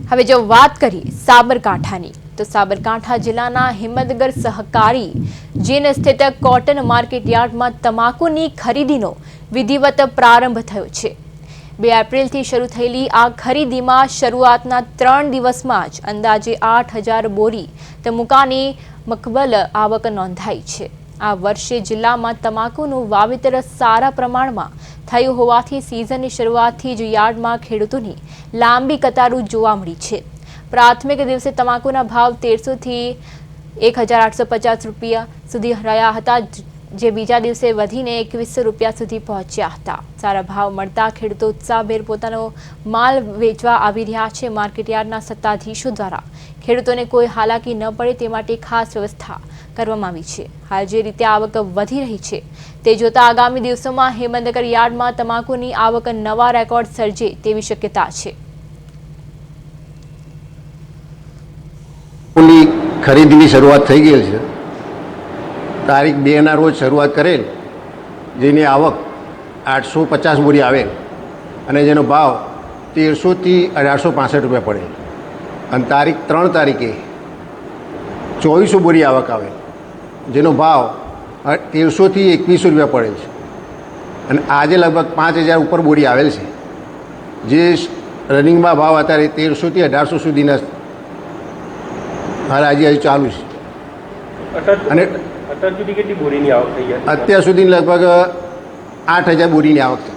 હવે જો વાત કરીએ સાબરકાંઠાની તો સાબરકાંઠા જિલ્લાના હિંમતનગર સહકારી જેન સ્થિત કોટન માર્કેટ યાર્ડમાં તમાકુની ખરીદીનો વિધિવત પ્રારંભ થયો છે। 2 એપ્રિલથી શરૂ થયેલી આ ખરીદીમાં શરૂઆતના 3 દિવસમાં જ અંદાજે 8,000 બોરી તમાકુની મકબલ આવક નોંધાઈ છે। આ વર્ષે જિલ્લામાં તમાકુનું વાવેતર સારા પ્રમાણમાં થયું હોવાથી સિઝનની શરૂઆતથી જ યાર્ડમાં ખેડૂતોની લાંબી કતારો જોવા મળી છે। પ્રાથમિક દિવસે તમાકુના ભાવ 1300 થી 1,850 રૂપિયા સુધી રહ્યા હતા, જે બીજા દિવસે વધીને 2100 રૂપિયા સુધી પહોંચ્યા હતા। સારા ભાવ મળતા ખેડૂતો ઉત્સાહભેર પોતાનો માલ વેચવા આવી રહ્યા છે। માર્કેટયાર્ડના સત્તાધીશો દ્વારા ખેડૂતોને કોઈ હાલાકી ન પડે તે માટે ખાસ વ્યવસ્થા કરવામાં આવી છે। હાલ જે રીતે આવક વધી રહી છે તે જોતા આગામી દિવસોમાં હિંમતનગર યાર્ડમાં તમાકુની આવક નવા રેકોર્ડ સર્જે તેવી શક્યતા છે। ખરીદીની શરૂઆત થઈ ગઈ છે। તારીખ 2ના રોજ શરૂઆત કરેલ, જેની આવક 850 બોરી આવેલ અને જેનો ભાવ 1300 થી 1865 રૂપિયા પડેલ અને તારીખ 3 તારીખે 2400 બોરી આવક આવેલ, જેનો ભાવ 1300 થી 2100 રૂપિયા પડેલ છે અને આજે લગભગ 5000 ઉપર બોરી આવેલ છે, જે રનિંગમાં ભાવ અત્યારે 1300 થી 1800 સુધીના હરાજી ચાલુ છે। અને અત્યાર સુધી લગભગ 8,000 બોરીની આવક થઈ।